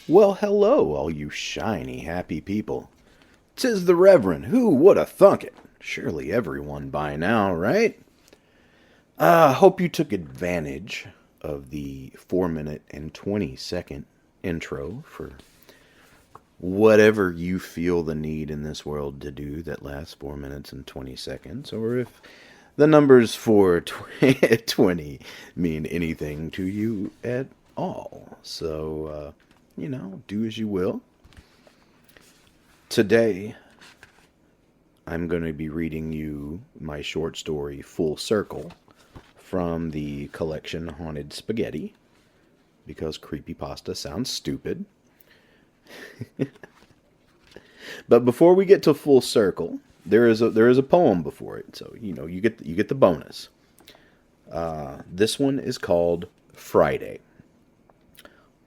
Well, hello, all you shiny, happy people. 'Tis the Reverend, who would have thunk it? Surely everyone by now, right? Hope you took advantage of the 4 minute and 20-second intro for whatever you feel the need in this world to do that lasts 4 minutes and 20 seconds, or if the numbers 420 mean anything to you at all. So, do as you will. Today, I'm going to be reading you my short story, Full Circle, from the collection Haunted Spaghetti, because creepypasta sounds stupid. But before we get to Full Circle, there is a poem before it, so you get the bonus. This one is called Friday.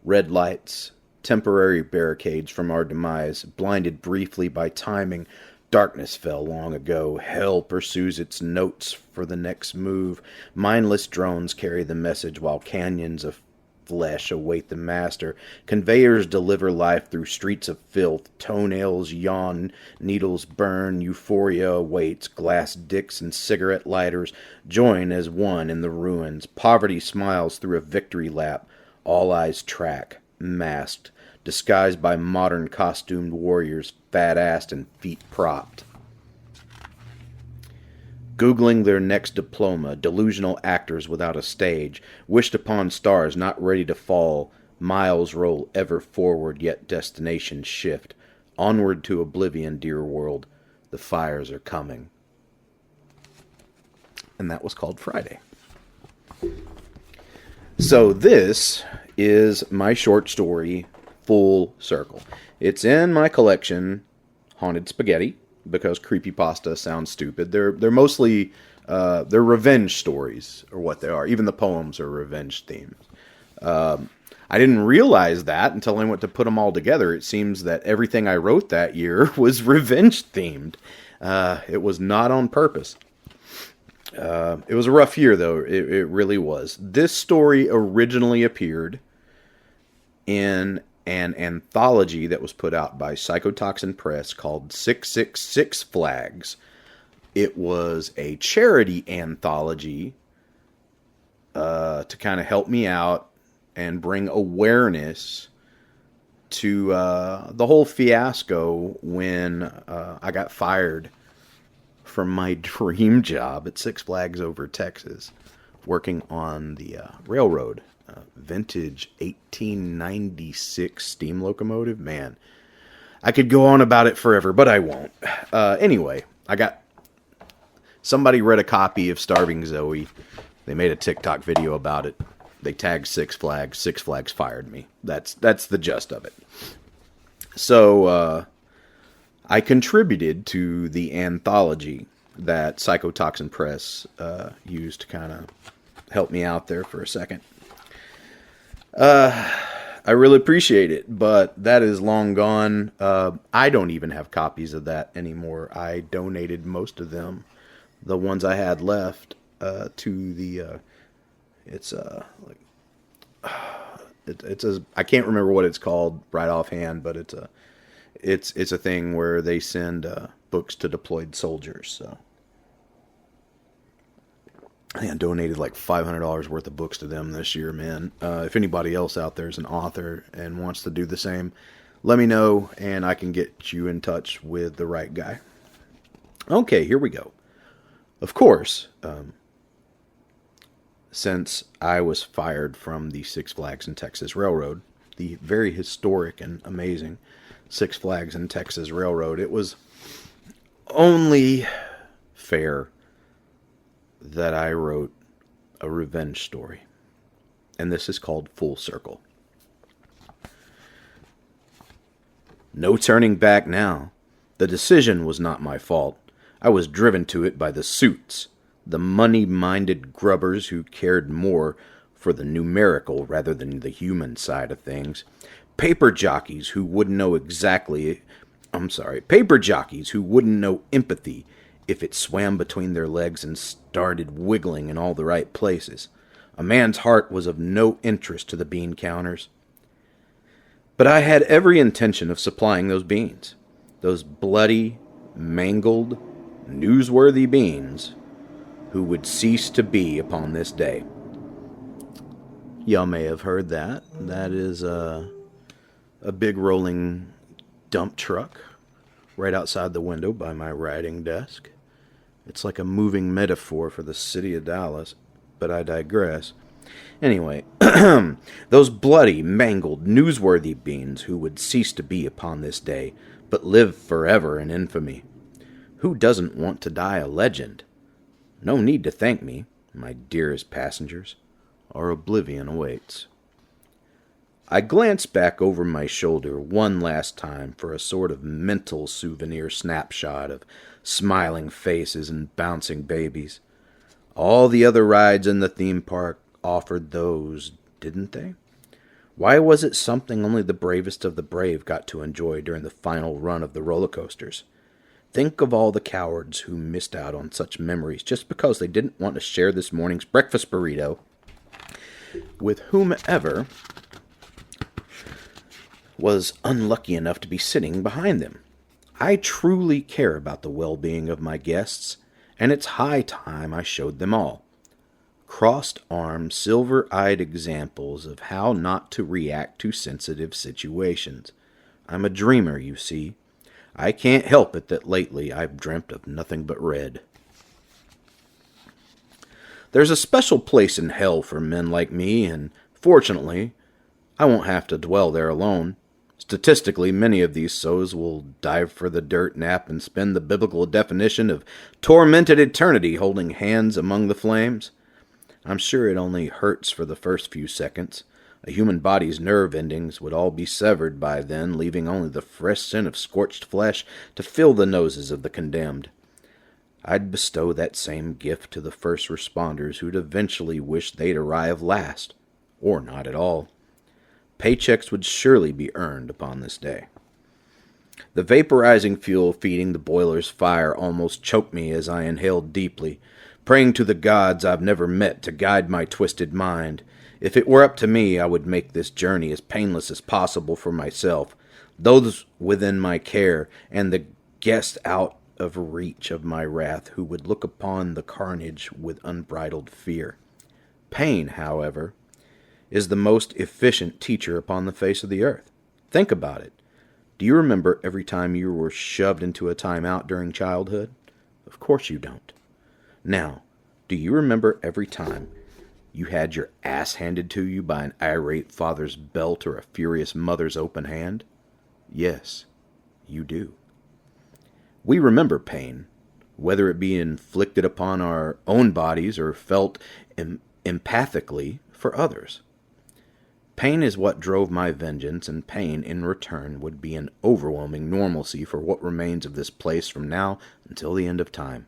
Red lights, temporary barricades from our demise, blinded briefly by timing. Darkness fell long ago. Hell pursues its notes for the next move. Mindless drones carry the message while canyons of flesh await the master. Conveyors deliver life through streets of filth. Toenails yawn, needles burn. Euphoria awaits. Glass dicks and cigarette lighters join as one in the ruins. Poverty smiles through a victory lap. All eyes track, masked, disguised by modern costumed warriors, fat-assed and feet propped. Googling their next diploma, delusional actors without a stage, wished upon stars not ready to fall, miles roll ever forward, yet destinations shift. Onward to oblivion, dear world, the fires are coming. And that was called Friday. So this is my short story, Full Circle. It's in my collection, Haunted Spaghetti, because creepypasta sounds stupid. They're mostly they're revenge stories, or what they are. Even the poems are revenge themed. I didn't realize that until I went to put them all together. It seems that everything I wrote that year was revenge themed. It was not on purpose. It was a rough year, though. It really was. This story originally appeared in an anthology that was put out by Psychotoxin Press called 666 Flags. It was a charity anthology to kind of help me out and bring awareness to the whole fiasco when I got fired from my dream job at Six Flags Over Texas, working on the railroad. Vintage 1896 steam locomotive. Man, I could go on about it forever, but I won't. Anyway, somebody read a copy of Starving Zoe. They made a TikTok video about it. They tagged Six Flags. Six Flags fired me. That's the gist of it. So, I contributed to the anthology that Psychotoxin Press used to kind of help me out there for a second. I really appreciate it, but that is long gone. I don't even have copies of that anymore. I donated most of them, the ones I had left, to the, I can't remember what it's called right offhand, but it's a thing where they send books to deployed soldiers. So I think I donated like $500 worth of books to them this year, man. If anybody else out there is an author and wants to do the same, let me know and I can get you in touch with the right guy. Okay, here we go. Of course, since I was fired from the Six Flags and Texas Railroad, the very historic and amazing Six Flags and Texas Railroad, it was only fair that I wrote a revenge story. And this is called Full Circle. No turning back now. The decision was not my fault. I was driven to it by the suits, the money-minded grubbers who cared more for the numerical rather than the human side of things. Paper jockeys who wouldn't know empathy if it swam between their legs and started wiggling in all the right places. A man's heart was of no interest to the bean counters. But I had every intention of supplying those beans. Those bloody, mangled, newsworthy beans who would cease to be upon this day. Y'all may have heard that. That is a big rolling dump truck right outside the window by my writing desk. It's like a moving metaphor for the city of Dallas, but I digress. Anyway, those bloody, mangled, newsworthy beings who would cease to be upon this day, but live forever in infamy. Who doesn't want to die a legend? No need to thank me, my dearest passengers. Our oblivion awaits. I glanced back over my shoulder one last time for a sort of mental souvenir snapshot of smiling faces and bouncing babies. All the other rides in the theme park offered those, didn't they? Why was it something only the bravest of the brave got to enjoy during the final run of the roller coasters? Think of all the cowards who missed out on such memories just because they didn't want to share this morning's breakfast burrito with whomever was unlucky enough to be sitting behind them. I truly care about the well-being of my guests, and it's high time I showed them all. Crossed-armed, silver-eyed examples of how not to react to sensitive situations. I'm a dreamer, you see. I can't help it that lately I've dreamt of nothing but red. There's a special place in hell for men like me, and fortunately, I won't have to dwell there alone. Statistically, many of these souls will dive for the dirt nap and spend the biblical definition of tormented eternity holding hands among the flames. I'm sure it only hurts for the first few seconds. A human body's nerve endings would all be severed by then, leaving only the fresh scent of scorched flesh to fill the noses of the condemned. I'd bestow that same gift to the first responders who'd eventually wish they'd arrive last, or not at all. Paychecks would surely be earned upon this day. The vaporizing fuel feeding the boiler's fire almost choked me as I inhaled deeply, praying to the gods I've never met to guide my twisted mind. If it were up to me, I would make this journey as painless as possible for myself, those within my care, and the guests out of reach of my wrath who would look upon the carnage with unbridled fear. Pain, however, is the most efficient teacher upon the face of the earth. Think about it. Do you remember every time you were shoved into a timeout during childhood? Of course you don't. Now, do you remember every time you had your ass handed to you by an irate father's belt or a furious mother's open hand? Yes, you do. We remember pain, whether it be inflicted upon our own bodies or felt empathically for others. Pain is what drove my vengeance, and pain, in return, would be an overwhelming normalcy for what remains of this place from now until the end of time.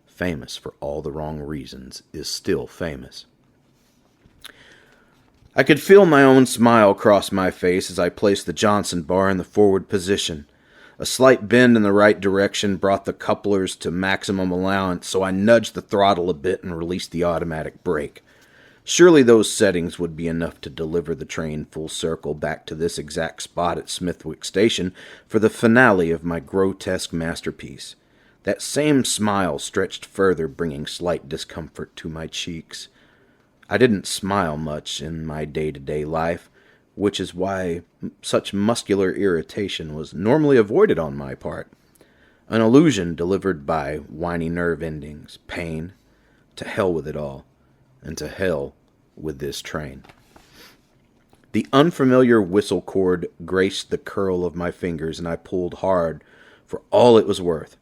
Famous for all the wrong reasons is still famous. I could feel my own smile cross my face as I placed the Johnson bar in the forward position. A slight bend in the right direction brought the couplers to maximum allowance, so I nudged the throttle a bit and released the automatic brake. Surely those settings would be enough to deliver the train full circle back to this exact spot at Smithwick Station for the finale of my grotesque masterpiece. That same smile stretched further, bringing slight discomfort to my cheeks. I didn't smile much in my day-to-day life, which is why such muscular irritation was normally avoided on my part. An illusion delivered by whiny nerve endings, pain. To hell with it all. And to hell with this train. The unfamiliar whistle cord graced the curl of my fingers, and I pulled hard for all it was worth.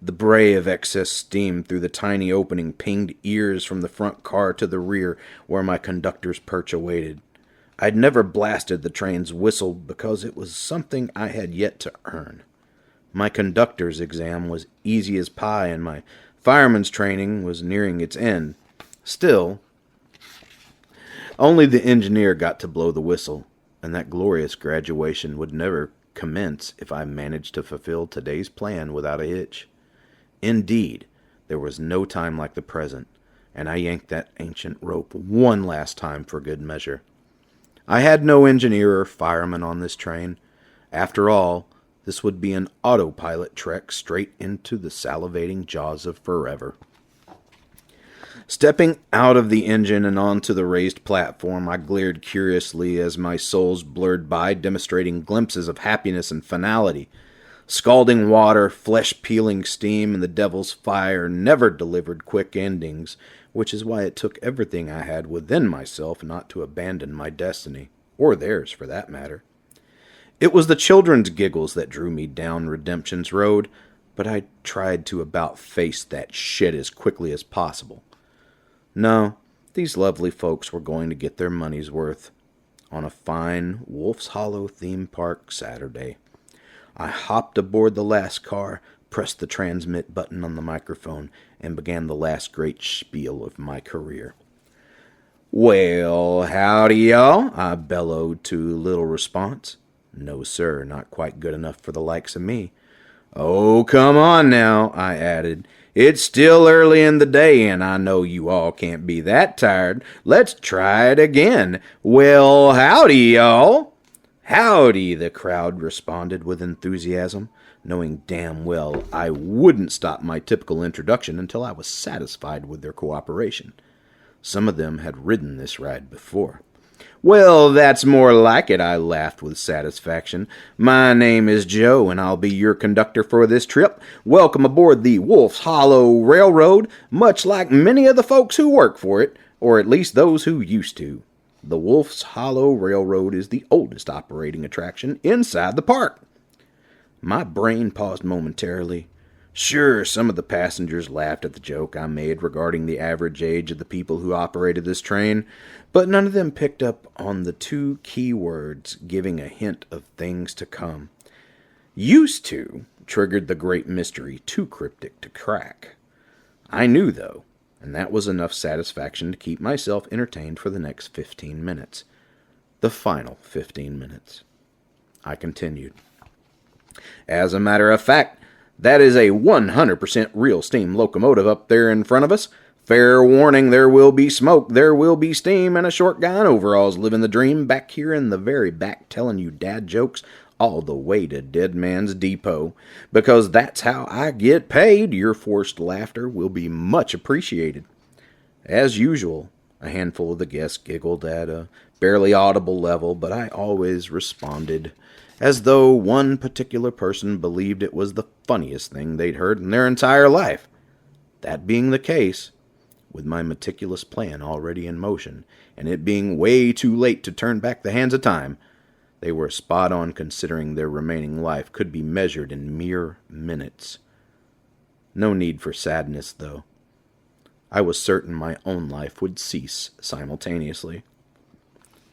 The bray of excess steam through the tiny opening pinged ears from the front car to the rear where my conductor's perch awaited. I'd never blasted the train's whistle because it was something I had yet to earn. My conductor's exam was easy as pie, and my fireman's training was nearing its end. Still, only the engineer got to blow the whistle, and that glorious graduation would never commence if I managed to fulfill today's plan without a hitch. Indeed, there was no time like the present, and I yanked that ancient rope one last time for good measure. I had no engineer or fireman on this train. After all, this would be an autopilot trek straight into the salivating jaws of forever. Stepping out of the engine and onto the raised platform, I glared curiously as my souls blurred by, demonstrating glimpses of happiness and finality. Scalding water, flesh-peeling steam, and the devil's fire never delivered quick endings, which is why it took everything I had within myself not to abandon my destiny, or theirs for that matter. It was the children's giggles that drew me down Redemption's road, but I tried to about face that shit as quickly as possible. No, these lovely folks were going to get their money's worth on a fine Wolf's Hollow theme park Saturday. I hopped aboard the last car, pressed the transmit button on the microphone, and began the last great spiel of my career. "Well, howdy, y'all," I bellowed to little response. No, sir, not quite good enough for the likes of me. "Oh, come on now," I added. "It's still early in the day, and I know you all can't be that tired. Let's try it again. Well, howdy, y'all." "Howdy," the crowd responded with enthusiasm, knowing damn well I wouldn't stop my typical introduction until I was satisfied with their cooperation. Some of them had ridden this ride before. "Well, that's more like it," I laughed with satisfaction. "My name is Joe, and I'll be your conductor for this trip. Welcome aboard the Wolf's Hollow Railroad, much like many of the folks who work for it, or at least those who used to. The Wolf's Hollow Railroad is the oldest operating attraction inside the park." My brain paused momentarily. Sure, some of the passengers laughed at the joke I made regarding the average age of the people who operated this train, but none of them picked up on the two key words giving a hint of things to come. "Used to" triggered the great mystery too cryptic to crack. I knew, though, and that was enough satisfaction to keep myself entertained for the next 15 minutes. The final 15 minutes. I continued. "As a matter of fact, that is a 100% real steam locomotive up there in front of us. Fair warning, there will be smoke, there will be steam, and a short guy in overalls living the dream back here in the very back telling you dad jokes all the way to Dead Man's Depot. Because that's how I get paid. Your forced laughter will be much appreciated." As usual, a handful of the guests giggled at a barely audible level, but I always responded as though one particular person believed it was the funniest thing they'd heard in their entire life. That being the case, with my meticulous plan already in motion, and it being way too late to turn back the hands of time, they were spot on considering their remaining life could be measured in mere minutes. No need for sadness, though. I was certain my own life would cease simultaneously.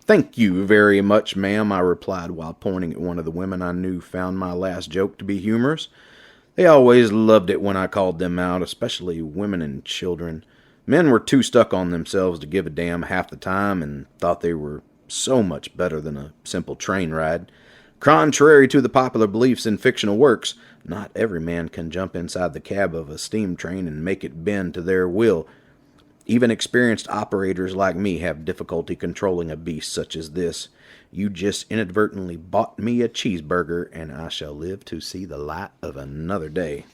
"Thank you very much, ma'am," I replied while pointing at one of the women I knew found my last joke to be humorous. They always loved it when I called them out, especially women and children. Men were too stuck on themselves to give a damn half the time and thought they were so much better than a simple train ride. Contrary to the popular beliefs in fictional works, not every man can jump inside the cab of a steam train and make it bend to their will. Even experienced operators like me have difficulty controlling a beast such as this. You just inadvertently bought me a cheeseburger, and I shall live to see the light of another day.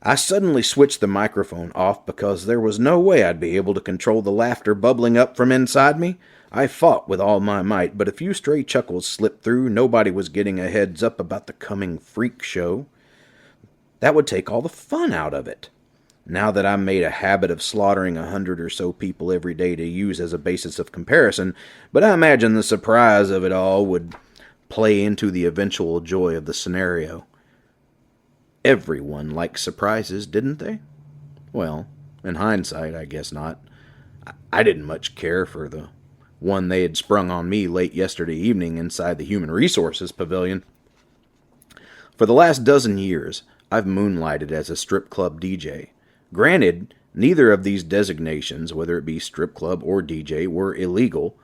I suddenly switched the microphone off because there was no way I'd be able to control the laughter bubbling up from inside me. I fought with all my might, but a few stray chuckles slipped through. Nobody was getting a heads up about the coming freak show. That would take all the fun out of it. Now that I made a habit of slaughtering 100 or so people every day to use as a basis of comparison, but I imagine the surprise of it all would play into the eventual joy of the scenario. Everyone liked surprises, didn't they? Well, in hindsight, I guess not. I didn't much care for the one they had sprung on me late yesterday evening inside the Human Resources Pavilion. For the last dozen years, I've moonlighted as a strip club DJ. Granted, neither of these designations, whether it be strip club or DJ, were illegal.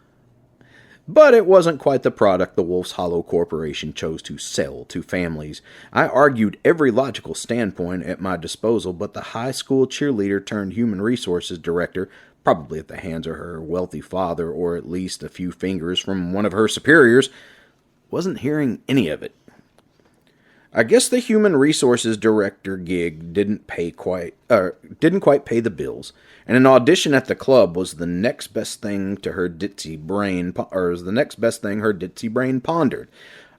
But it wasn't quite the product the Wolf's Hollow Corporation chose to sell to families. I argued every logical standpoint at my disposal, but the high school cheerleader turned human resources director, probably at the hands of her wealthy father or at least a few fingers from one of her superiors, wasn't hearing any of it. I guess the human resources director gig didn't quite pay the bills, and an audition at the club was the next best thing to her ditzy brain, or was the next best thing her ditzy brain pondered.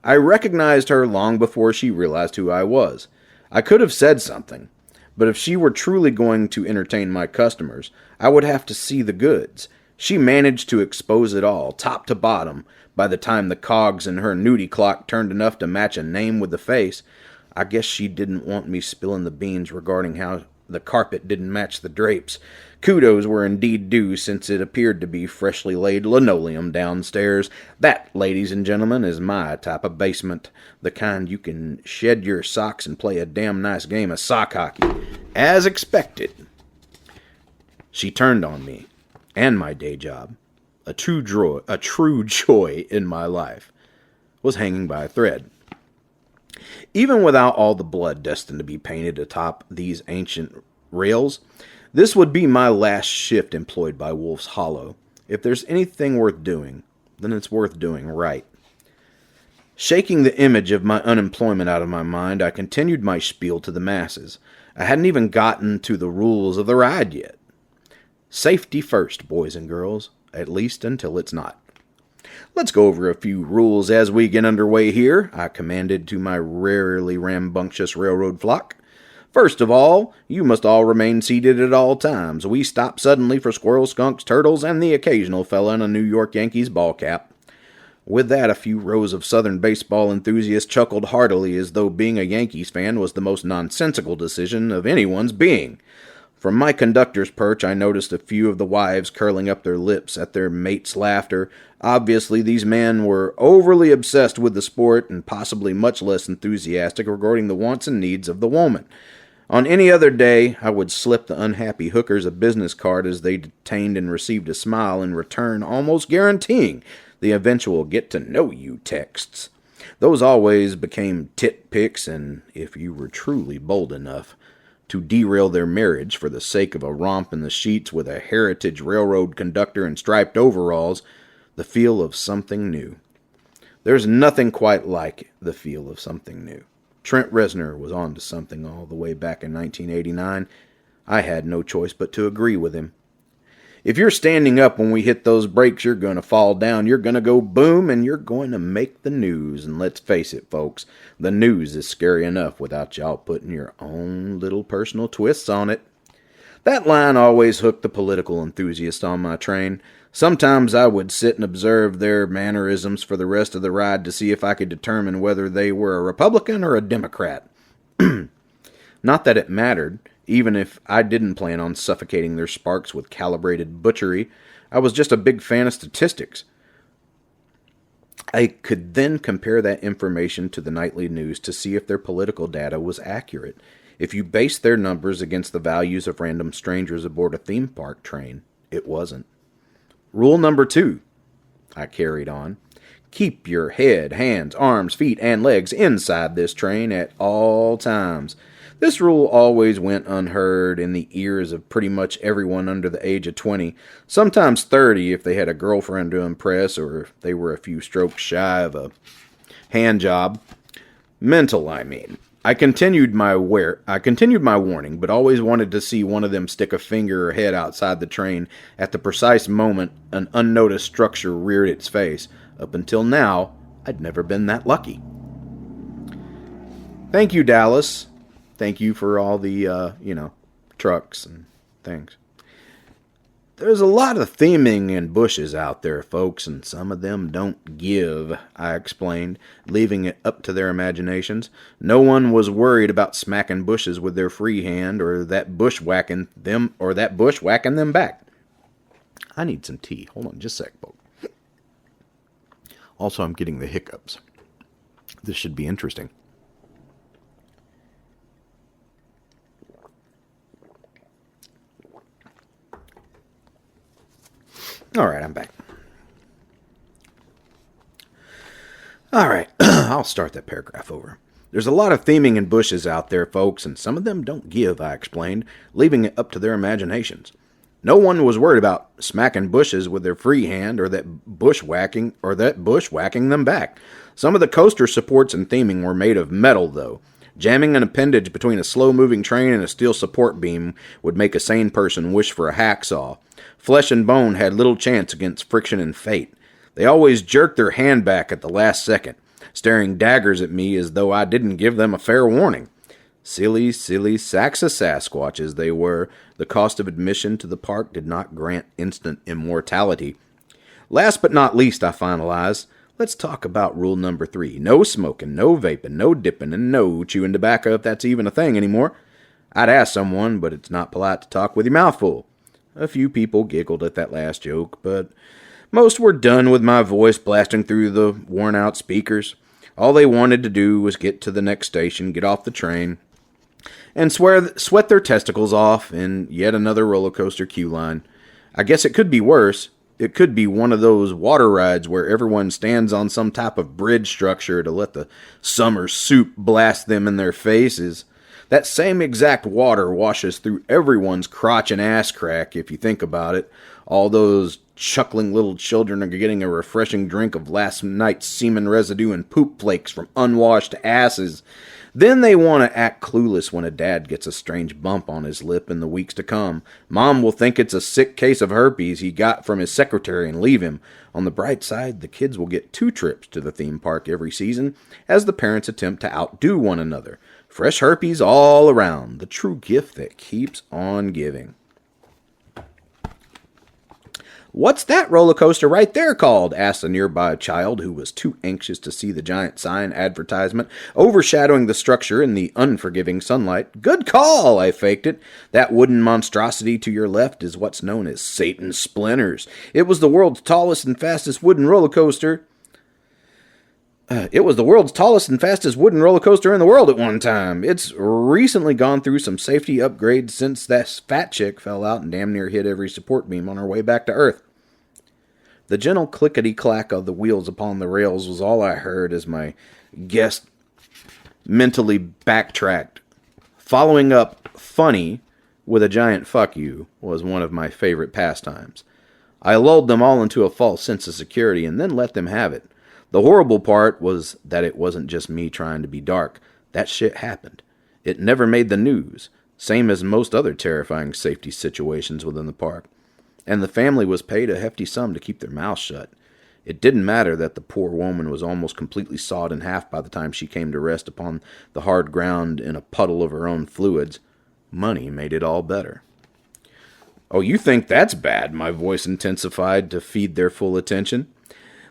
I recognized her long before she realized who I was. I could have said something, but if she were truly going to entertain my customers, I would have to see the goods. She managed to expose it all, top to bottom. By the time the cogs in her nudie clock turned enough to match a name with the face, I guess she didn't want me spilling the beans regarding how the carpet didn't match the drapes. Kudos were indeed due, since it appeared to be freshly laid linoleum downstairs. That, ladies and gentlemen, is my type of basement. The kind you can shed your socks and play a damn nice game of sock hockey. As expected. She turned on me, and my day job. A true joy in my life, was hanging by a thread. Even without all the blood destined to be painted atop these ancient rails, this would be my last shift employed by Wolf's Hollow. If there's anything worth doing, then it's worth doing right. Shaking the image of my unemployment out of my mind, I continued my spiel to the masses. I hadn't even gotten to the rules of the ride yet. Safety first, boys and girls. At least until it's not. Let's go over a few rules as we get underway here, I commanded to my rarely rambunctious railroad flock. First of all, you must all remain seated at all times. We stop suddenly for squirrels, skunks, turtles, and the occasional fella in a New York Yankees ball cap. With that, a few rows of Southern baseball enthusiasts chuckled heartily as though being a Yankees fan was the most nonsensical decision of anyone's being. From my conductor's perch, I noticed a few of the wives curling up their lips at their mate's laughter. Obviously, these men were overly obsessed with the sport and possibly much less enthusiastic regarding the wants and needs of the woman. On any other day, I would slip the unhappy hookers a business card as they detained and received a smile in return, almost guaranteeing the eventual get-to-know-you texts. Those always became tit pics, and if you were truly bold enough to derail their marriage for the sake of a romp in the sheets with a heritage railroad conductor in striped overalls, the feel of something new. There's nothing quite like the feel of something new. Trent Reznor was on to something all the way back in 1989. I had no choice but to agree with him. If you're standing up when we hit those brakes, you're going to fall down, you're going to go boom, and you're going to make the news. And let's face it, folks, the news is scary enough without y'all putting your own little personal twists on it. That line always hooked the political enthusiast on my train. Sometimes I would sit and observe their mannerisms for the rest of the ride to see if I could determine whether they were a Republican or a Democrat. Not that it mattered. Even if I didn't plan on suffocating their sparks with calibrated butchery, I was just a big fan of statistics. I could then compare that information to the nightly news to see if their political data was accurate. If you based their numbers against the values of random strangers aboard a theme park train, it wasn't. Rule number 2, I carried on. Keep your head, hands, arms, feet, and legs inside this train at all times. This rule always went unheard in the ears of pretty much everyone under the age of 20, sometimes 30 if they had a girlfriend to impress or if they were a few strokes shy of a hand job. Mental, I mean. I continued my warning, but always wanted to see one of them stick a finger or head outside the train at the precise moment an unnoticed structure reared its face. Up until now, I'd never been that lucky. Thank you, Dallas. Thank you for all the, trucks and things. There's a lot of theming and bushes out there, folks, and some of them don't give, I explained, leaving it up to their imaginations. No one was worried about smacking bushes with their free hand or that bush whacking them back. I need some tea. Hold on just a sec, folks. Also, I'm getting the hiccups. This should be interesting. All right, I'm back. All right, I'll start that paragraph over. There's a lot of theming in bushes out there, folks, and some of them don't give, I explained, leaving it up to their imaginations. No one was worried about smacking bushes with their free hand or that bushwhacking them back. Some of the coaster supports and theming were made of metal, though. Jamming an appendage between a slow-moving train and a steel support beam would make a sane person wish for a hacksaw. Flesh and bone had little chance against friction and fate. They always jerked their hand back at the last second, staring daggers at me as though I didn't give them a fair warning. Silly, silly sacks of Sasquatches they were. The cost of admission to the park did not grant instant immortality. Last but not least, I finalized, let's talk about rule number 3. No smoking, no vaping, no dipping, and no chewing tobacco if that's even a thing anymore. I'd ask someone, but it's not polite to talk with your mouth full. A few people giggled at that last joke, but most were done with my voice blasting through the worn-out speakers. All they wanted to do was get to the next station, get off the train, and sweat their testicles off in yet another roller coaster queue line. I guess it could be worse. It could be one of those water rides where everyone stands on some type of bridge structure to let the summer soup blast them in their faces. That same exact water washes through everyone's crotch and ass crack, if you think about it. All those chuckling little children are getting a refreshing drink of last night's semen residue and poop flakes from unwashed asses. Then they want to act clueless when a dad gets a strange bump on his lip in the weeks to come. Mom will think it's a sick case of herpes he got from his secretary and leave him. On the bright side, the kids will get 2 trips to the theme park every season as the parents attempt to outdo one another. Fresh herpes all around, the true gift that keeps on giving. "What's that roller coaster right there called?" asked a nearby child who was too anxious to see the giant sign advertisement overshadowing the structure in the unforgiving sunlight. "Good call," I faked it. "That wooden monstrosity to your left is what's known as Satan's Splinters. It was the world's tallest and fastest wooden roller coaster. It was the world's tallest and fastest wooden roller coaster in the world at one time. It's recently gone through some safety upgrades since that fat chick fell out and damn near hit every support beam on her way back to Earth." The gentle clickety-clack of the wheels upon the rails was all I heard as my guest mentally backtracked. Following up funny with a giant fuck you was one of my favorite pastimes. I lulled them all into a false sense of security and then let them have it. The horrible part was that it wasn't just me trying to be dark. That shit happened. It never made the news, same as most other terrifying safety situations within the park. And the family was paid a hefty sum to keep their mouths shut. It didn't matter that the poor woman was almost completely sawed in half by the time she came to rest upon the hard ground in a puddle of her own fluids. Money made it all better. "Oh, you think that's bad?" My voice intensified to feed their full attention.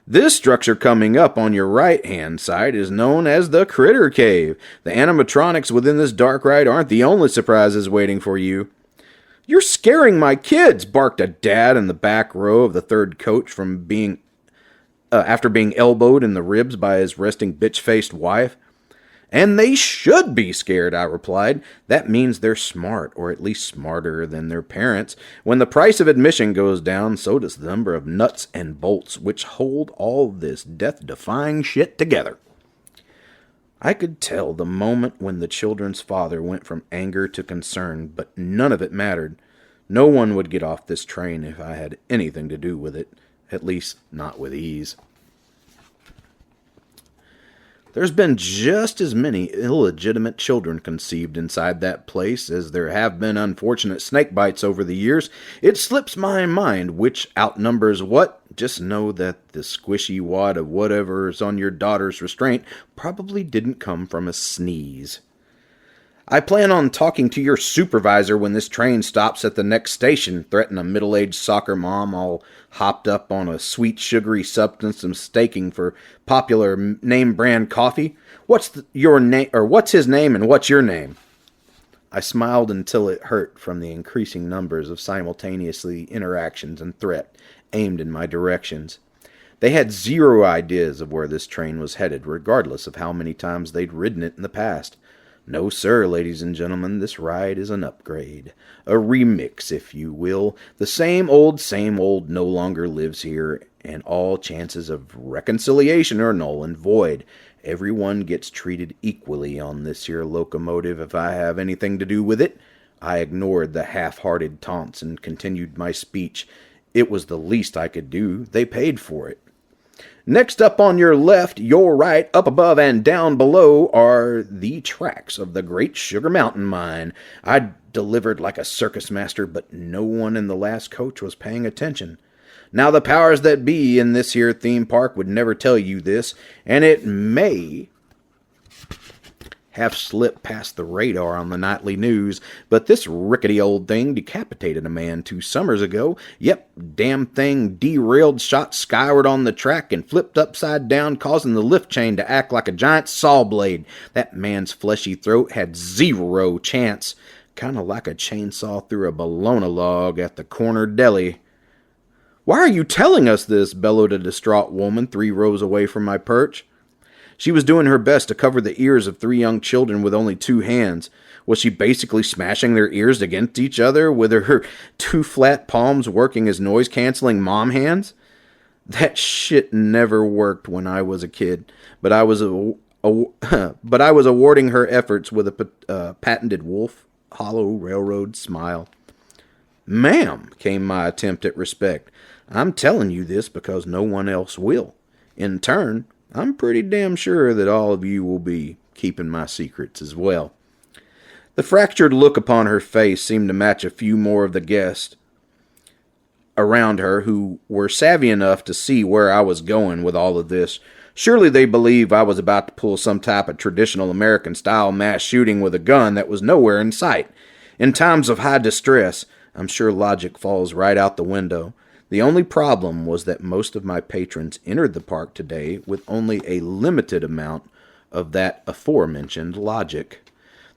"This structure coming up on your right-hand side is known as the Critter Cave. The animatronics within this dark ride aren't the only surprises waiting for you." "You're scaring my kids," barked a dad in the back row of the third coach from after being elbowed in the ribs by his resting bitch-faced wife. "And they should be scared," I replied. "That means they're smart, or at least smarter than their parents. When the price of admission goes down, so does the number of nuts and bolts which hold all this death-defying shit together." I could tell the moment when the children's father went from anger to concern, but none of it mattered. No one would get off this train if I had anything to do with it, at least not with ease. There's been just as many illegitimate children conceived inside that place as there have been unfortunate snake bites over the years. It slips my mind which outnumbers what. Just know that the squishy wad of whatever's on your daughter's restraint probably didn't come from a sneeze. "I plan on talking to your supervisor when this train stops at the next station," threatened a middle-aged soccer mom all hopped up on a sweet sugary substance and staking for popular name-brand coffee. What's his name and what's your name?" I smiled until it hurt from the increasing numbers of simultaneously interactions and threat aimed in my directions. They had zero ideas of where this train was headed, regardless of how many times they'd ridden it in the past. No, sir, ladies and gentlemen, this ride is an upgrade. A remix, if you will. The same old no longer lives here, and all chances of reconciliation are null and void. Everyone gets treated equally on this here locomotive if I have anything to do with it. I ignored the half-hearted taunts and continued my speech. It was the least I could do. They paid for it. Next up on your left, your right, up above and down below are the tracks of the Great Sugar Mountain Mine. I delivered like a circus master, but no one in the last coach was paying attention. Now, the powers that be in this here theme park would never tell you this, and it may have slipped past the radar on the nightly news, but this rickety old thing decapitated a man 2 summers ago. Yep, damn thing derailed, shot skyward on the track, and flipped upside down, causing the lift chain to act like a giant saw blade. That man's fleshy throat had 0 chance, kind of like a chainsaw through a bologna log at the corner deli. "Why are you telling us this?" bellowed a distraught woman 3 rows away from my perch. She was doing her best to cover the ears of 3 young children with only 2 hands. Was she basically smashing their ears against each other with her 2 flat palms working as noise-canceling mom hands? That shit never worked when I was a kid, but I was awarding her efforts with a patented Wolf Hollow Railroad smile. "Ma'am," came my attempt at respect, "I'm telling you this because no one else will. In turn, I'm pretty damn sure that all of you will be keeping my secrets as well." The fractured look upon her face seemed to match a few more of the guests around her who were savvy enough to see where I was going with all of this. Surely they believed I was about to pull some type of traditional American-style mass shooting with a gun that was nowhere in sight. In times of high distress, I'm sure logic falls right out the window. The only problem was that most of my patrons entered the park today with only a limited amount of that aforementioned logic.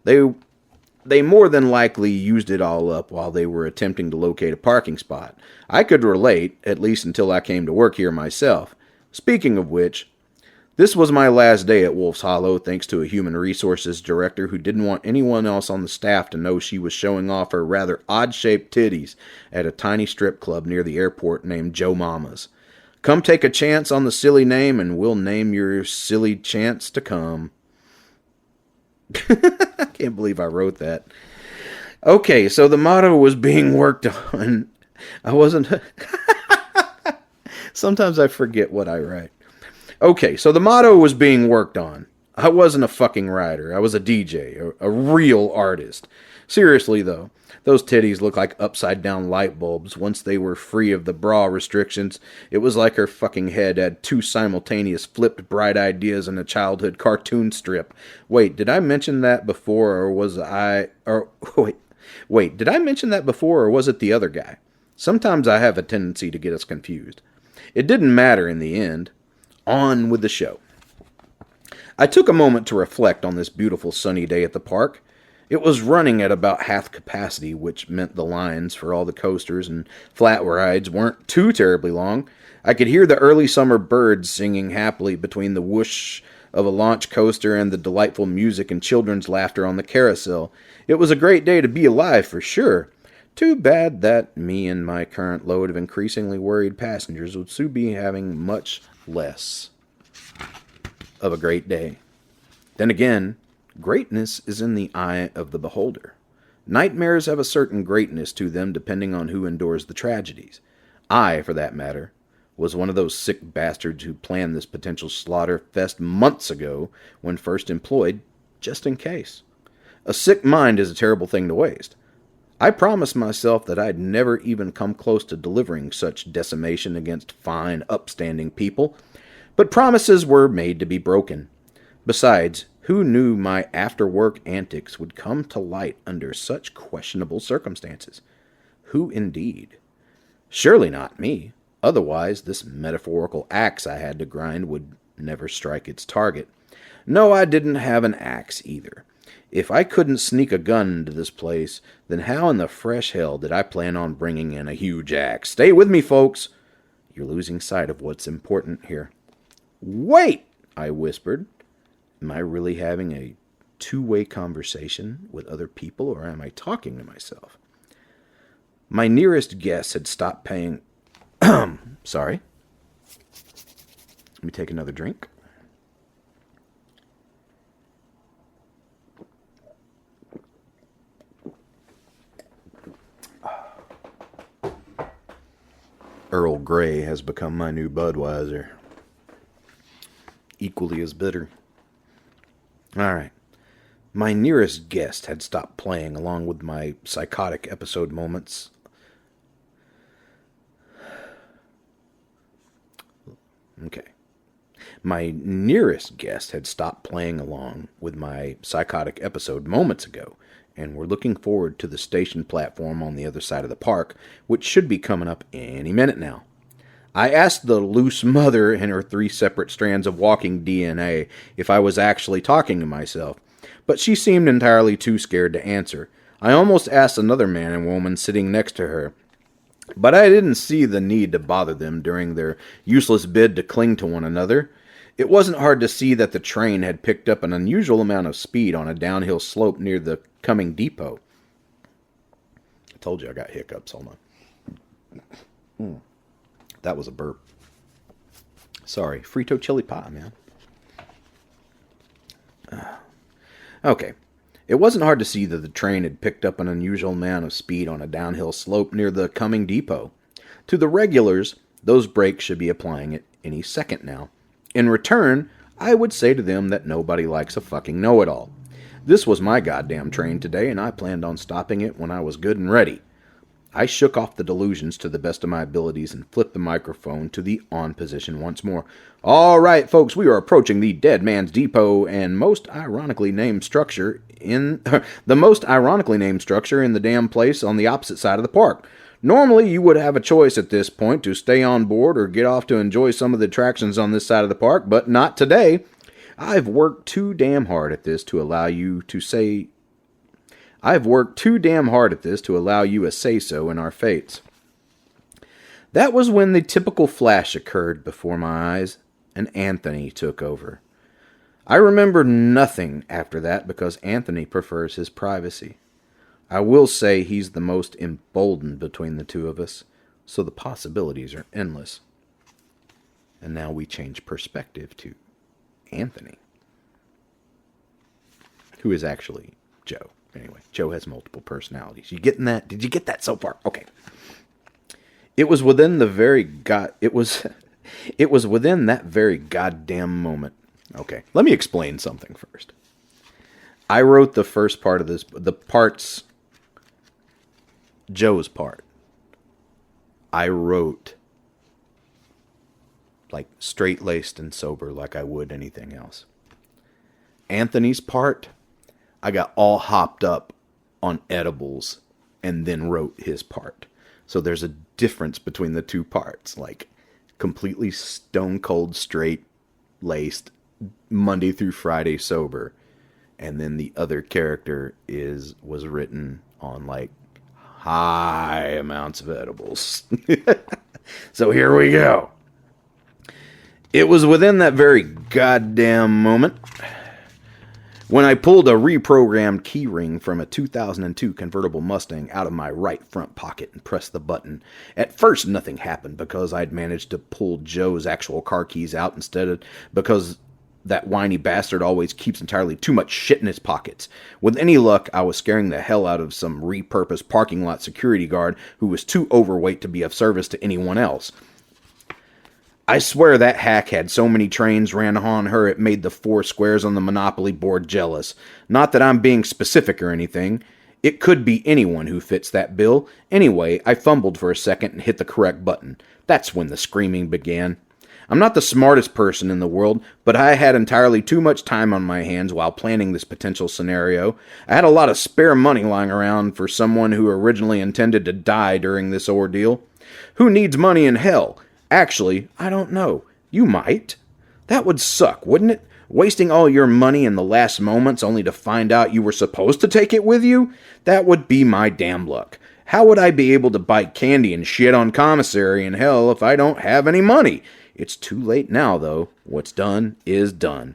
They more than likely used it all up while they were attempting to locate a parking spot. I could relate, at least until I came to work here myself. Speaking of which, this was my last day at Wolf's Hollow, thanks to a human resources director who didn't want anyone else on the staff to know she was showing off her rather odd-shaped titties at a tiny strip club near the airport named Joe Mama's. Come take a chance on the silly name, and we'll name your silly chance to come. I can't believe I wrote that. Okay, so the motto was being worked on. I wasn't... Sometimes I forget what I write. Okay, so the motto was being worked on. I wasn't a fucking writer. I was a DJ, a real artist. Seriously, though, those titties look like upside-down light bulbs. Once they were free of the bra restrictions, it was like her fucking head had 2 simultaneous flipped bright ideas in a childhood cartoon strip. Wait, did I mention that before, or was I... Wait, did I mention that before, or was it the other guy? Sometimes I have a tendency to get us confused. It didn't matter in the end. On with the show. I took a moment to reflect on this beautiful sunny day at the park. It was running at about half capacity, which meant the lines for all the coasters and flat rides weren't too terribly long. I could hear the early summer birds singing happily between the whoosh of a launch coaster and the delightful music and children's laughter on the carousel. It was a great day to be alive for sure. Too bad that me and my current load of increasingly worried passengers would soon be having much less of a great day. Then again, greatness is in the eye of the beholder. Nightmares have a certain greatness to them depending on who endures the tragedies. I, for that matter, was one of those sick bastards who planned this potential slaughter fest months ago when first employed, just in case. A sick mind is a terrible thing to waste. I promised myself that I'd never even come close to delivering such decimation against fine, upstanding people, but promises were made to be broken. Besides, who knew my after-work antics would come to light under such questionable circumstances? Who indeed? Surely not me. Otherwise, this metaphorical axe I had to grind would never strike its target. No, I didn't have an axe either. If I couldn't sneak a gun into this place, then how in the fresh hell did I plan on bringing in a huge axe? Stay with me, folks. You're losing sight of what's important here. Wait, I whispered. Am I really having a two-way conversation with other people, or am I talking to myself? My nearest guest had stopped paying... Sorry. Let me take another drink. Earl Grey has become my new Budweiser. Equally as bitter. All right. My nearest guest had stopped playing along with my psychotic episode moments. Okay. My nearest guest had stopped playing along with my psychotic episode moments ago, and we're looking forward to the station platform on the other side of the park, which should be coming up any minute now. I asked the loose mother and her 3 separate strands of walking DNA if I was actually talking to myself, but she seemed entirely too scared to answer. I almost asked another man and woman sitting next to her, but I didn't see the need to bother them during their useless bid to cling to one another. It wasn't hard to see that the train had picked up an unusual amount of speed on a downhill slope near the coming depot. I told you I got hiccups. Hold on. That was a burp. Sorry. Frito chili pie, man. Okay. It wasn't hard to see that the train had picked up an unusual amount of speed on a downhill slope near the coming depot. To the regulars, those brakes should be applying it any second now. In return, I would say to them that nobody likes a fucking know-it-all. This was my goddamn train today, and I planned on stopping it when I was good and ready. I shook off the delusions to the best of my abilities and flipped the microphone to the on position once more. All right, folks, we are approaching the Dead Man's Depot and most ironically named structure in the most ironically named structure in the damn place on the opposite side of the park. Normally, you would have a choice at this point to stay on board or get off to enjoy some of the attractions on this side of the park, but not today. I've worked too damn hard at this to allow you a say-so in our fates. That was when the typical flash occurred before my eyes, and Anthony took over. I remember nothing after that because Anthony prefers his privacy. I will say he's the most emboldened between the two of us, so the possibilities are endless. And now we change perspective to Anthony, who is actually Joe. Anyway, Joe has multiple personalities. You getting that? Did you get that so far? Okay. It was within that very goddamn moment. Okay, let me explain something first. I wrote the first part of this, the parts, Joe's part. I wrote like straight-laced and sober like I would anything else. Anthony's part, I got all hopped up on edibles and then wrote his part. So there's a difference between the two parts. Like completely stone cold straight laced Monday through Friday sober. And then the other character was written on like high amounts of edibles. So here we go. It was within that very goddamn moment when I pulled a reprogrammed keyring from a 2002 convertible Mustang out of my right front pocket and pressed the button. At first, nothing happened because I'd managed to pull Joe's actual car keys out because that whiny bastard always keeps entirely too much shit in his pockets. With any luck, I was scaring the hell out of some repurposed parking lot security guard who was too overweight to be of service to anyone else. I swear that hack had so many trains ran on her it made the 4 squares on the Monopoly board jealous. Not that I'm being specific or anything. It could be anyone who fits that bill. Anyway, I fumbled for a second and hit the correct button. That's when the screaming began. I'm not the smartest person in the world, but I had entirely too much time on my hands while planning this potential scenario. I had a lot of spare money lying around for someone who originally intended to die during this ordeal. Who needs money in hell? Actually, I don't know. You might. That would suck, wouldn't it? Wasting all your money in the last moments only to find out you were supposed to take it with you? That would be my damn luck. How would I be able to buy candy and shit on commissary in hell if I don't have any money? It's too late now, though. What's done is done.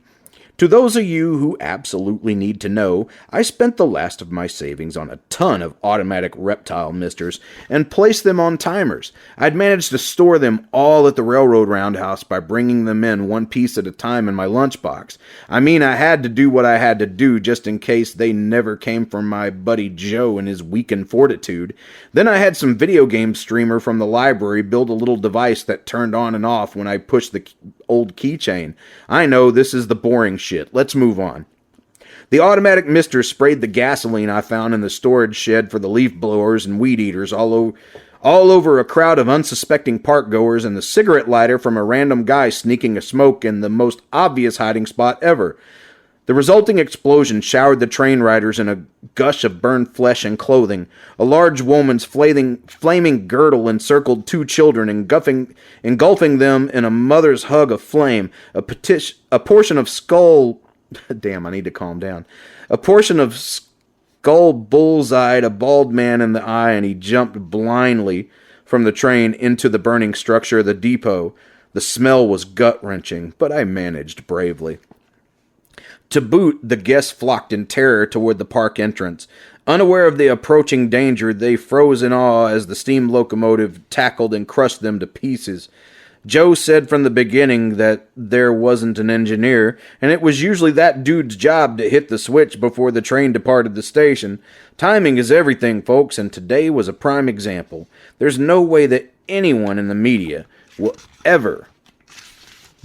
To those of you who absolutely need to know, I spent the last of my savings on a ton of automatic reptile misters and placed them on timers. I'd managed to store them all at the railroad roundhouse by bringing them in one piece at a time in my lunchbox. I mean, I had to do what I had to do just in case they never came from my buddy Joe and his weakened fortitude. Then I had some video game streamer from the library build a little device that turned on and off when I pushed the old keychain. I know this is the boring shit. Let's move on. The automatic mister sprayed the gasoline I found in the storage shed for the leaf blowers and weed eaters all over a crowd of unsuspecting park goers and the cigarette lighter from a random guy sneaking a smoke in the most obvious hiding spot ever. The resulting explosion showered the train riders in a gush of burned flesh and clothing. A large woman's flaming girdle encircled two children, engulfing them in a mother's hug of flame. A portion of skull... Damn, I need to calm down. A portion of skull bullseyed a bald man in the eye, and he jumped blindly from the train into the burning structure of the depot. The smell was gut-wrenching, but I managed bravely. To boot, the guests flocked in terror toward the park entrance. Unaware of the approaching danger, they froze in awe as the steam locomotive tackled and crushed them to pieces. Joe said from the beginning that there wasn't an engineer, and it was usually that dude's job to hit the switch before the train departed the station. Timing is everything, folks, and today was a prime example. There's no way that anyone in the media will ever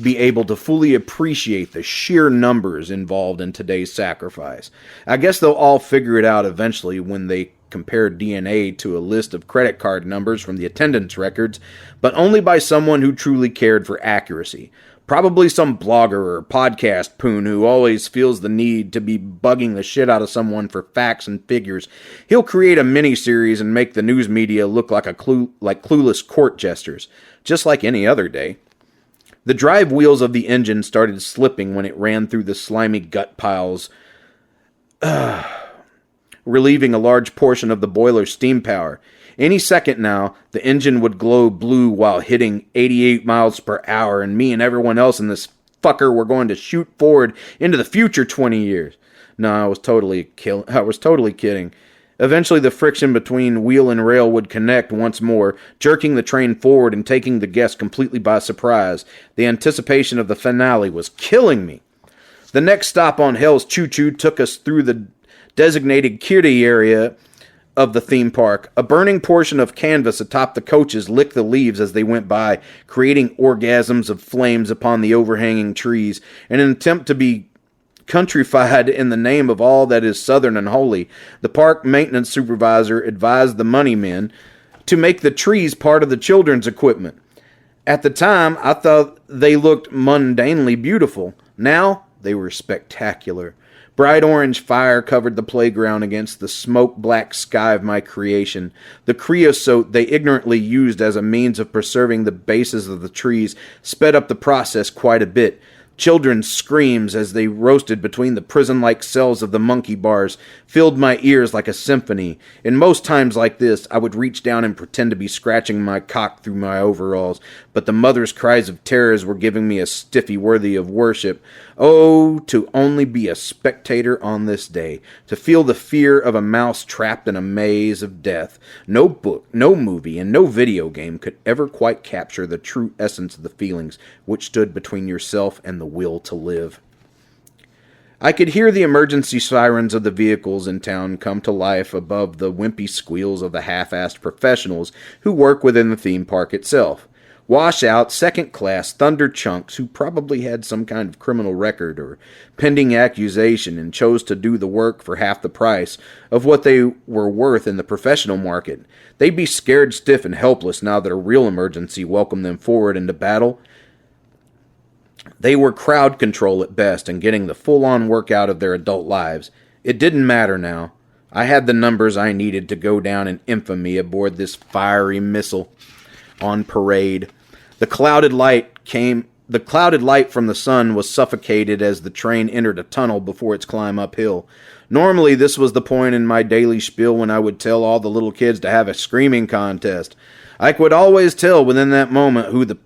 be able to fully appreciate the sheer numbers involved in today's sacrifice. I guess they'll all figure it out eventually when they compare DNA to a list of credit card numbers from the attendance records, but only by someone who truly cared for accuracy. Probably some blogger or podcast poon who always feels the need to be bugging the shit out of someone for facts and figures. He'll create a mini-series and make the news media look like clueless court jesters, just like any other day. The drive wheels of the engine started slipping when it ran through the slimy gut piles, relieving a large portion of the boiler's steam power. Any second now, the engine would glow blue while hitting 88 miles per hour, and me and everyone else in this fucker were going to shoot forward into the future 20 years. No, I was totally kidding. Eventually, the friction between wheel and rail would connect once more, jerking the train forward and taking the guests completely by surprise. The anticipation of the finale was killing me. The next stop on Hell's Choo Choo took us through the designated kiddie area of the theme park. A burning portion of canvas atop the coaches licked the leaves as they went by, creating orgasms of flames upon the overhanging trees. In an attempt to be countrified in the name of all that is southern and holy, the park maintenance supervisor advised the money men to make the trees part of the children's equipment. At the time, I thought they looked mundanely beautiful. Now, they were spectacular. Bright orange fire covered the playground against the smoke-black sky of my creation. The creosote they ignorantly used as a means of preserving the bases of the trees sped up the process quite a bit. Children's screams as they roasted between the prison-like cells of the monkey bars filled my ears like a symphony. In most times like this, I would reach down and pretend to be scratching my cock through my overalls, but the mother's cries of terrors were giving me a stiffy worthy of worship. Oh, to only be a spectator on this day, to feel the fear of a mouse trapped in a maze of death. No book, no movie, and no video game could ever quite capture the true essence of the feelings which stood between yourself and the will to live. I could hear the emergency sirens of the vehicles in town come to life above the wimpy squeals of the half-assed professionals who work within the theme park itself. Wash-out, second-class thunder chunks who probably had some kind of criminal record or pending accusation and chose to do the work for half the price of what they were worth in the professional market. They'd be scared stiff and helpless now that a real emergency welcomed them forward into battle. They were crowd control at best and getting the full-on workout of their adult lives. It didn't matter now. I had the numbers I needed to go down in infamy aboard this fiery missile on parade. The clouded light from the sun was suffocated as the train entered a tunnel before its climb uphill. Normally, this was the point in my daily spiel when I would tell all the little kids to have a screaming contest. I could always tell within that moment who the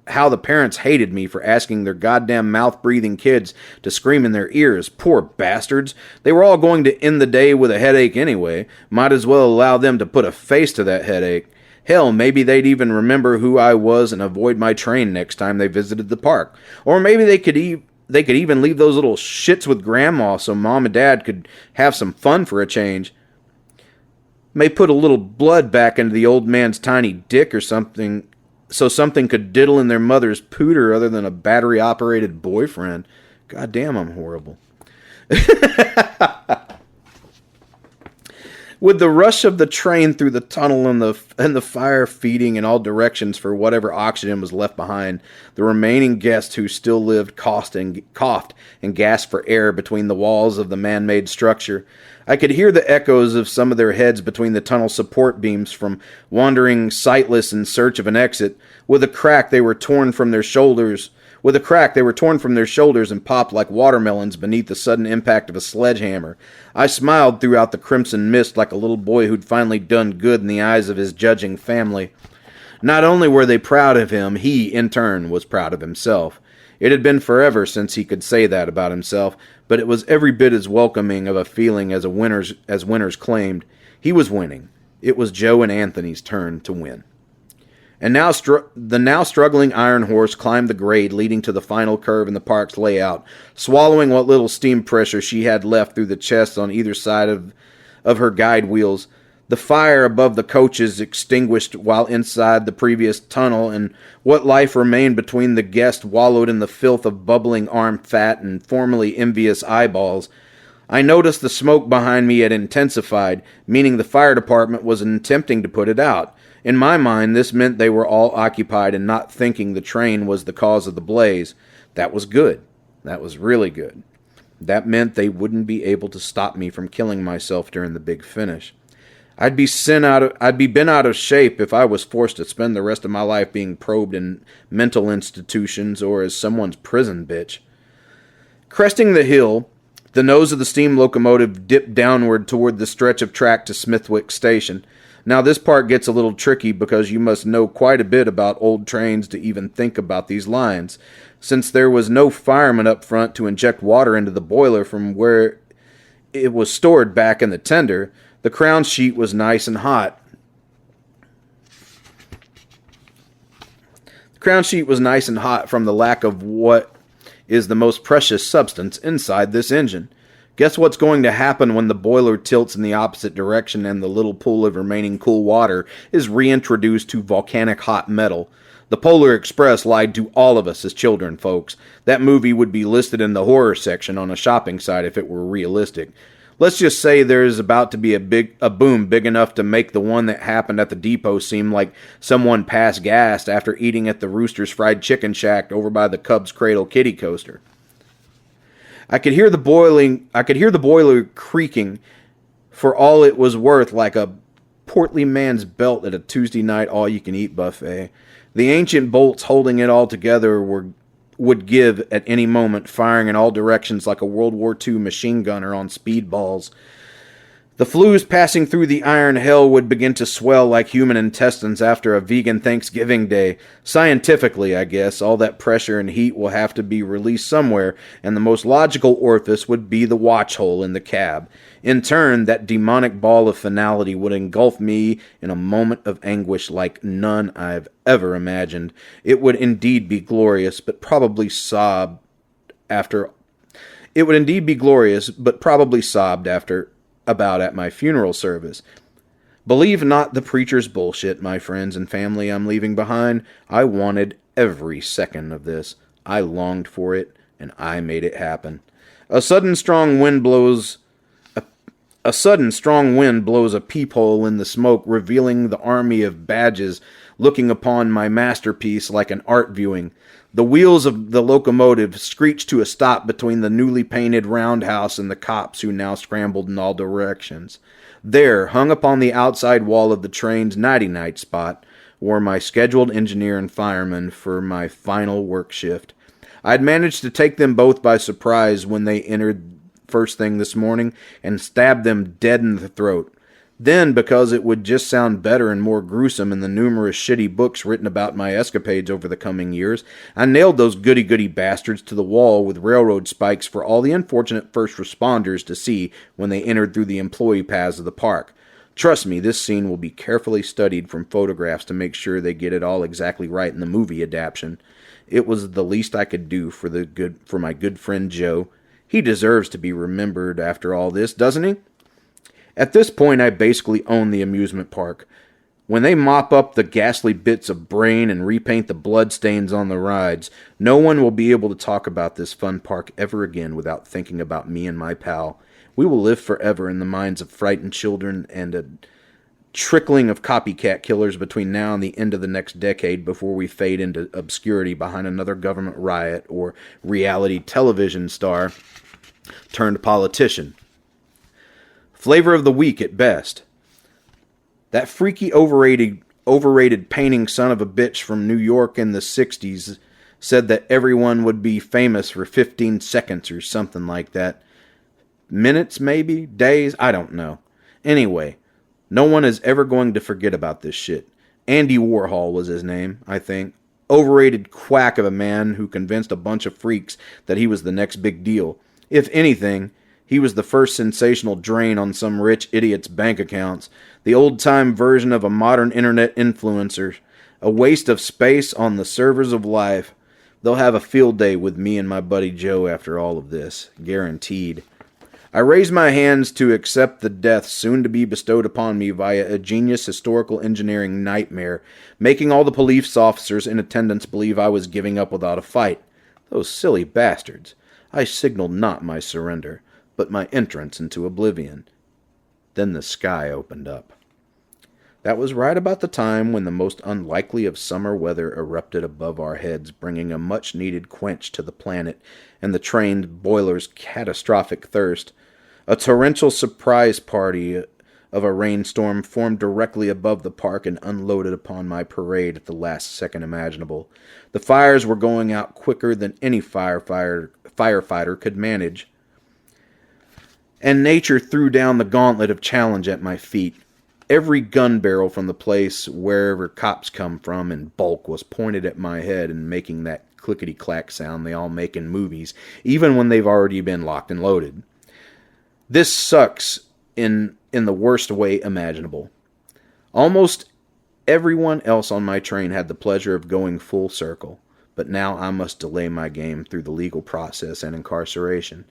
how the parents hated me for asking their goddamn mouth-breathing kids to scream in their ears. Poor bastards. They were all going to end the day with a headache anyway. Might as well allow them to put a face to that headache. Hell, maybe they'd even remember who I was and avoid my train next time they visited the park. Or maybe they could even leave those little shits with Grandma so Mom and Dad could have some fun for a change. May put a little blood back into the old man's tiny dick or something, so something could diddle in their mother's pooter other than a battery-operated boyfriend. God damn, I'm horrible. With the rush of the train through the tunnel and the fire feeding in all directions for whatever oxygen was left behind, the remaining guests who still lived coughed and gasped for air between the walls of the man-made structure. I could hear the echoes of some of their heads between the tunnel support beams from wandering sightless in search of an exit. With a crack, they were torn from their shoulders and popped like watermelons beneath the sudden impact of a sledgehammer. I smiled throughout the crimson mist like a little boy who'd finally done good in the eyes of his judging family. Not only were they proud of him, he, in turn, was proud of himself. It had been forever since he could say that about himself, but it was every bit as welcoming of a feeling as winners claimed. He was winning. It was Joe and Anthony's turn to win. And now the now struggling iron horse climbed the grade leading to the final curve in the park's layout, swallowing what little steam pressure she had left through the chests on either side of her guide wheels. The fire above the coaches extinguished while inside the previous tunnel, and what life remained between the guests wallowed in the filth of bubbling arm fat and formerly envious eyeballs. I noticed the smoke behind me had intensified, meaning the fire department was attempting to put it out. In my mind, this meant they were all occupied and not thinking the train was the cause of the blaze. That was good. That was really good. That meant they wouldn't be able to stop me from killing myself during the big finish. I'd be bent out of shape if I was forced to spend the rest of my life being probed in mental institutions or as someone's prison bitch. Cresting the hill, the nose of the steam locomotive dipped downward toward the stretch of track to Smithwick Station. Now this part gets a little tricky because you must know quite a bit about old trains to even think about these lines. Since there was no fireman up front to inject water into the boiler from where it was stored back in the tender, the crown sheet was nice and hot. The crown sheet was nice and hot from the lack of what is the most precious substance inside this engine. Guess what's going to happen when the boiler tilts in the opposite direction and the little pool of remaining cool water is reintroduced to volcanic hot metal? The Polar Express lied to all of us as children, folks. That movie would be listed in the horror section on a shopping site if it were realistic. Let's just say there's about to be a boom big enough to make the one that happened at the depot seem like someone passed gas after eating at the Rooster's Fried Chicken Shack over by the Cubs Cradle Kitty Coaster. I could hear the boiler creaking for all it was worth, like a portly man's belt at a Tuesday night all-you-can-eat buffet. The ancient bolts holding it all together would give at any moment, firing in all directions like a World War II machine gunner on speedballs. The flues passing through the iron hell would begin to swell like human intestines after a vegan Thanksgiving day. Scientifically, I guess, all that pressure and heat will have to be released somewhere, and the most logical orifice would be the watch hole in the cab. In turn, that demonic ball of finality would engulf me in a moment of anguish like none I've ever imagined. It would indeed be glorious, but probably sobbed after about at my funeral service. Believe not the preacher's bullshit, my friends and family I'm leaving behind. I wanted every second of this. I longed for it, and I made it happen. A sudden strong wind blows a peephole in the smoke, revealing the army of badges looking upon my masterpiece like an art viewing. The wheels of the locomotive screeched to a stop between the newly painted roundhouse and the cops who now scrambled in all directions. There, hung upon the outside wall of the train's nighty-night spot, were my scheduled engineer and fireman for my final work shift. I'd managed to take them both by surprise when they entered first thing this morning and stabbed them dead in the throat. Then, because it would just sound better and more gruesome in the numerous shitty books written about my escapades over the coming years, I nailed those goody-goody bastards to the wall with railroad spikes for all the unfortunate first responders to see when they entered through the employee paths of the park. Trust me, this scene will be carefully studied from photographs to make sure they get it all exactly right in the movie adaptation. It was the least I could do for my good friend Joe. He deserves to be remembered after all this, doesn't he? At this point, I basically own the amusement park. When they mop up the ghastly bits of brain and repaint the bloodstains on the rides, no one will be able to talk about this fun park ever again without thinking about me and my pal. We will live forever in the minds of frightened children and a trickling of copycat killers between now and the end of the next decade before we fade into obscurity behind another government riot or reality television star turned politician. Flavor of the week at best. That freaky overrated painting son of a bitch from New York in the 60s said that everyone would be famous for 15 seconds or something like that. Minutes, maybe? Days? I don't know. Anyway, no one is ever going to forget about this shit. Andy Warhol was his name, I think. Overrated quack of a man who convinced a bunch of freaks that he was the next big deal. If anything, he was the first sensational drain on some rich idiot's bank accounts, the old-time version of a modern internet influencer, a waste of space on the servers of life. They'll have a field day with me and my buddy Joe after all of this, guaranteed. I raise my hands to accept the death soon to be bestowed upon me via a genius historical engineering nightmare, making all the police officers in attendance believe I was giving up without a fight. Those silly bastards. I signaled not my surrender, but my entrance into oblivion. Then the sky opened up. That was right about the time when the most unlikely of summer weather erupted above our heads, bringing a much-needed quench to the planet and the trained boiler's catastrophic thirst. A torrential surprise party of a rainstorm formed directly above the park and unloaded upon my parade at the last second imaginable. The fires were going out quicker than any firefighter could manage, and nature threw down the gauntlet of challenge at my feet. Every gun barrel from the place wherever cops come from in bulk was pointed at my head and making that clickety-clack sound they all make in movies, even when they've already been locked and loaded. This sucks in the worst way imaginable. Almost everyone else on my train had the pleasure of going full circle, but now I must delay my game through the legal process and incarceration.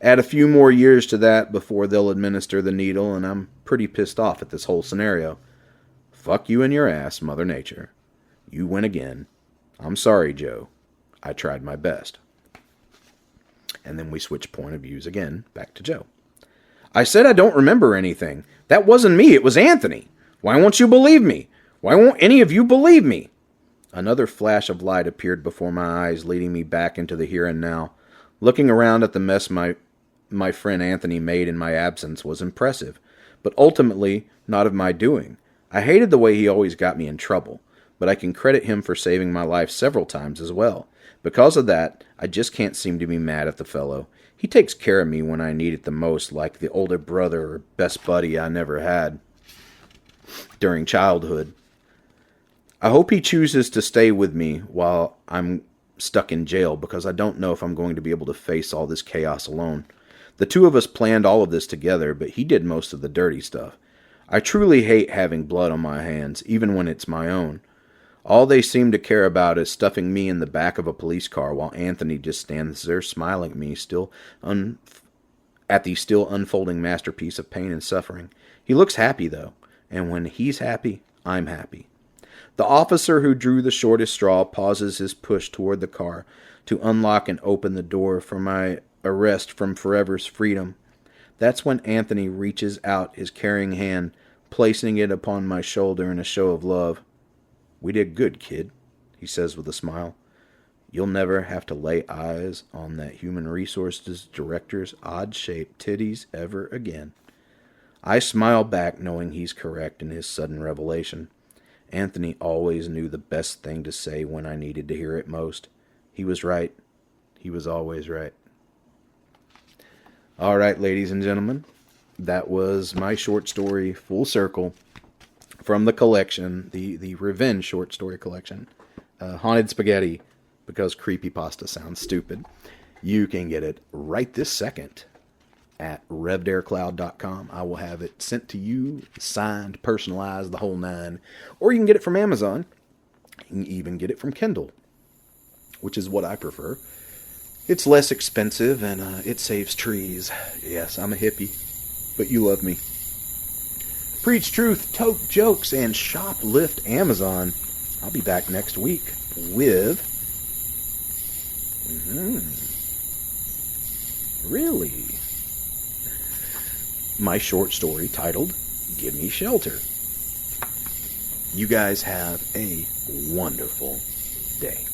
Add a few more years to that before they'll administer the needle, and I'm pretty pissed off at this whole scenario. Fuck you and your ass, Mother Nature. You win again. I'm sorry, Joe. I tried my best. And then we switch point of views again, back to Joe. I said I don't remember anything. That wasn't me, it was Anthony. Why won't you believe me? Why won't any of you believe me? Another flash of light appeared before my eyes, leading me back into the here and now. Looking around at the mess my friend Anthony made in my absence was impressive, but ultimately not of my doing. I hated the way he always got me in trouble, but I can credit him for saving my life several times as well. Because of that, I just can't seem to be mad at the fellow. He takes care of me when I need it the most, like the older brother or best buddy I never had during childhood. I hope he chooses to stay with me while I'm stuck in jail, because I don't know if I'm going to be able to face all this chaos alone. The two of us planned all of this together, but he did most of the dirty stuff. I truly hate having blood on my hands, even when it's my own. All they seem to care about is stuffing me in the back of a police car while Anthony just stands there smiling at me, at the still unfolding masterpiece of pain and suffering. He looks happy, though, and when he's happy, I'm happy. The officer who drew the shortest straw pauses his push toward the car to unlock and open the door for my arrest from forever's freedom. That's when Anthony reaches out his caring hand, placing it upon my shoulder in a show of love. "We did good, kid," he says with a smile. "You'll never have to lay eyes on that human resources director's odd-shaped titties ever again." I smile back, knowing he's correct in his sudden revelation. Anthony always knew the best thing to say when I needed to hear it most. He was right. He was always right. All right, ladies and gentlemen, that was my short story, Full Circle, from the collection, the Revenge short story collection, Haunted Spaghetti, because creepypasta sounds stupid. You can get it right this second at revdaircloud.com. I will have it sent to you, signed, personalized, the whole nine. Or you can get it from Amazon. You can even get it from Kindle, which is what I prefer. It's less expensive and it saves trees. Yes, I'm a hippie, but you love me. Preach truth, tote jokes, and shoplift Amazon. I'll be back next week with... Really? My short story titled, Give Me Shelter. You guys have a wonderful day.